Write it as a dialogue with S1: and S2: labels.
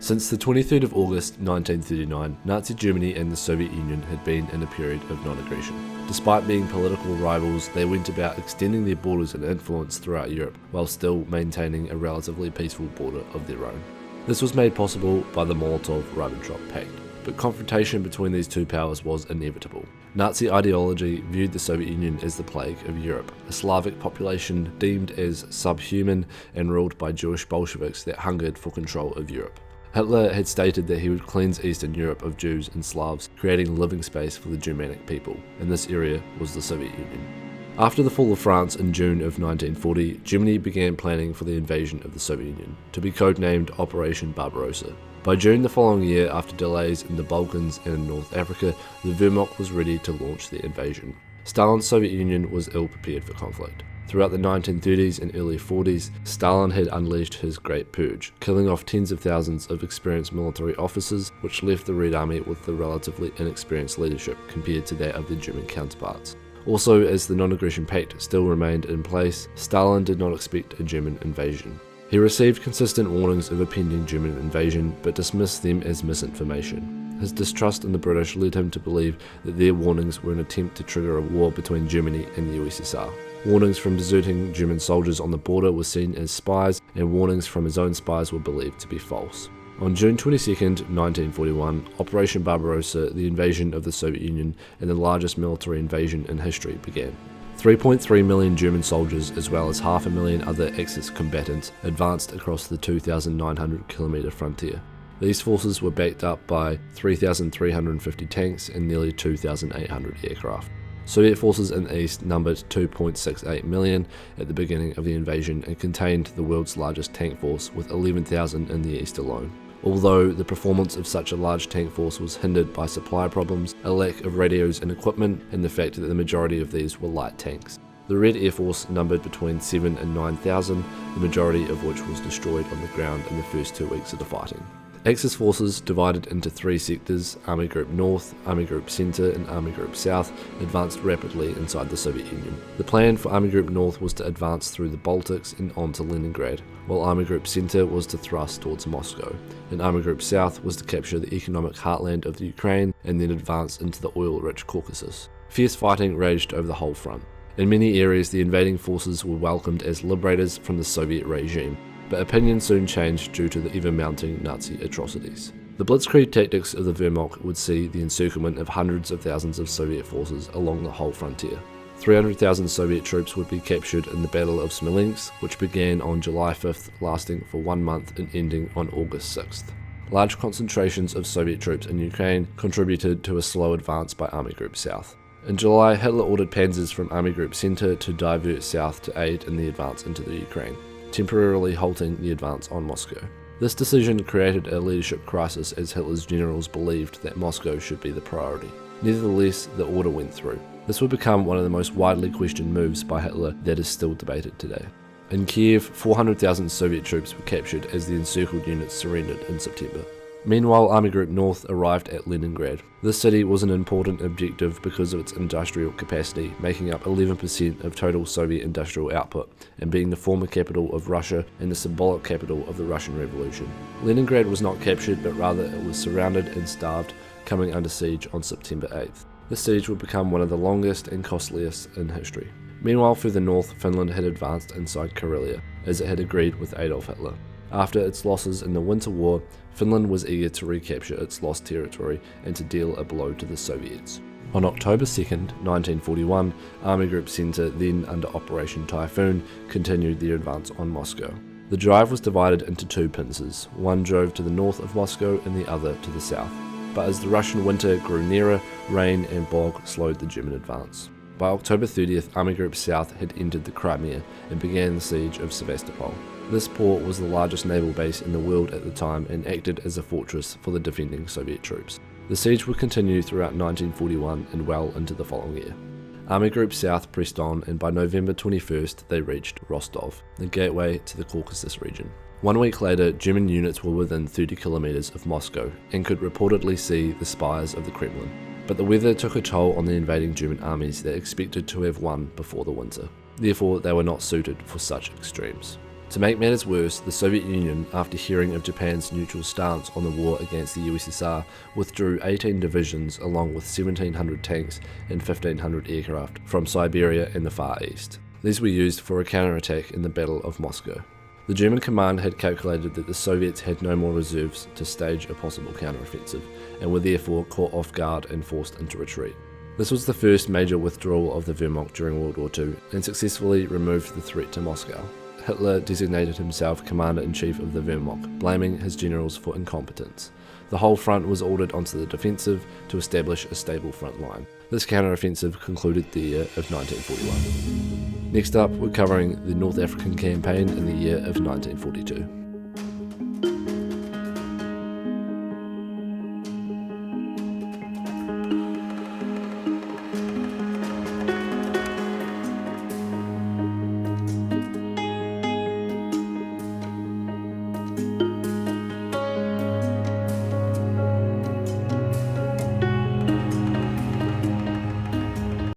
S1: Since the 23rd of August 1939, Nazi Germany and the Soviet Union had been in a period of non-aggression. Despite being political rivals, they went about extending their borders and influence throughout Europe, while still maintaining a relatively peaceful border of their own. This was made possible by the Molotov-Ribbentrop Pact, but confrontation between these two powers was inevitable. Nazi ideology viewed the Soviet Union as the plague of Europe, a Slavic population deemed as subhuman and ruled by Jewish Bolsheviks that hungered for control of Europe. Hitler had stated that he would cleanse Eastern Europe of Jews and Slavs, creating living space for the Germanic people, and this area was the Soviet Union. After the fall of France in June of 1940, Germany began planning for the invasion of the Soviet Union, to be codenamed Operation Barbarossa. By June the following year, after delays in the Balkans and in North Africa, the Wehrmacht was ready to launch the invasion. Stalin's Soviet Union was ill prepared for conflict. Throughout the 1930s and early 40s, Stalin had unleashed his Great Purge, killing off tens of thousands of experienced military officers, which left the Red Army with the relatively inexperienced leadership compared to that of their German counterparts. Also, as the Non-Aggression Pact still remained in place, Stalin did not expect a German invasion. He received consistent warnings of a pending German invasion, but dismissed them as misinformation. His distrust in the British led him to believe that their warnings were an attempt to trigger a war between Germany and the USSR. Warnings from deserting German soldiers on the border were seen as spies, and warnings from his own spies were believed to be false. On June 22, 1941, Operation Barbarossa, the invasion of the Soviet Union and the largest military invasion in history, began. 3.3 million German soldiers, as well as 500,000 other Axis combatants, advanced across the 2,900-kilometre frontier. These forces were backed up by 3,350 tanks and nearly 2,800 aircraft. Soviet forces in the east numbered 2.68 million at the beginning of the invasion and contained the world's largest tank force, with 11,000 in the east alone. Although the performance of such a large tank force was hindered by supply problems, a lack of radios and equipment, and the fact that the majority of these were light tanks. The Red Air Force numbered between 7,000 and 9,000, the majority of which was destroyed on the ground in the first 2 weeks of the fighting. Axis forces, divided into 3 sectors, Army Group North, Army Group Centre and Army Group South, advanced rapidly inside the Soviet Union. The plan for Army Group North was to advance through the Baltics and onto Leningrad, while Army Group Centre was to thrust towards Moscow, and Army Group South was to capture the economic heartland of the Ukraine and then advance into the oil-rich Caucasus. Fierce fighting raged over the whole front. In many areas, the invading forces were welcomed as liberators from the Soviet regime, but opinion soon changed due to the ever-mounting Nazi atrocities. The blitzkrieg tactics of the Wehrmacht would see the encirclement of hundreds of thousands of Soviet forces along the whole frontier. 300,000 Soviet troops would be captured in the Battle of Smolensk, which began on July 5th, lasting for 1 month and ending on August 6th. Large concentrations of Soviet troops in Ukraine contributed to a slow advance by Army Group South. In July, Hitler ordered panzers from Army Group Centre to divert south to aid in the advance into the Ukraine, temporarily halting the advance on Moscow. This decision created a leadership crisis, as Hitler's generals believed that Moscow should be the priority. Nevertheless, the order went through. This would become one of the most widely questioned moves by Hitler that is still debated today. In Kiev, 400,000 Soviet troops were captured as the encircled units surrendered in September. Meanwhile, Army Group North arrived at Leningrad. This city was an important objective because of its industrial capacity, making up 11% of total Soviet industrial output, and being the former capital of Russia and the symbolic capital of the Russian Revolution. Leningrad was not captured, but rather it was surrounded and starved, coming under siege on September 8th. This siege would become one of the longest and costliest in history. Meanwhile, further north, Finland had advanced inside Karelia, as it had agreed with Adolf Hitler. After its losses in the Winter War, Finland was eager to recapture its lost territory and to deal a blow to the Soviets. On October 2nd, 1941, Army Group Centre, then under Operation Typhoon, continued their advance on Moscow. The drive was divided into 2 pincers. One drove to the north of Moscow and the other to the south. But as the Russian winter grew nearer, rain and bog slowed the German advance. By October 30th, Army Group South had entered the Crimea and began the siege of Sevastopol. This port was the largest naval base in the world at the time and acted as a fortress for the defending Soviet troops. The siege would continue throughout 1941 and well into the following year. Army Group South pressed on, and by November 21st they reached Rostov, the gateway to the Caucasus region. 1 week later, German units were within 30 kilometers of Moscow and could reportedly see the spires of the Kremlin. But the weather took a toll on the invading German armies that expected to have won before the winter. Therefore, they were not suited for such extremes. To make matters worse, the Soviet Union, after hearing of Japan's neutral stance on the war against the USSR, withdrew 18 divisions along with 1,700 tanks and 1,500 aircraft from Siberia and the Far East. These were used for a counterattack in the Battle of Moscow. The German command had calculated that the Soviets had no more reserves to stage a possible counteroffensive, and were therefore caught off guard and forced into retreat. This was the first major withdrawal of the Wehrmacht during World War II, and successfully removed the threat to Moscow. Hitler designated himself Commander-in-Chief of the Wehrmacht, blaming his generals for incompetence. The whole front was ordered onto the defensive to establish a stable front line. This counteroffensive concluded the year of 1941. Next up, we're covering the North African campaign in the year of 1942.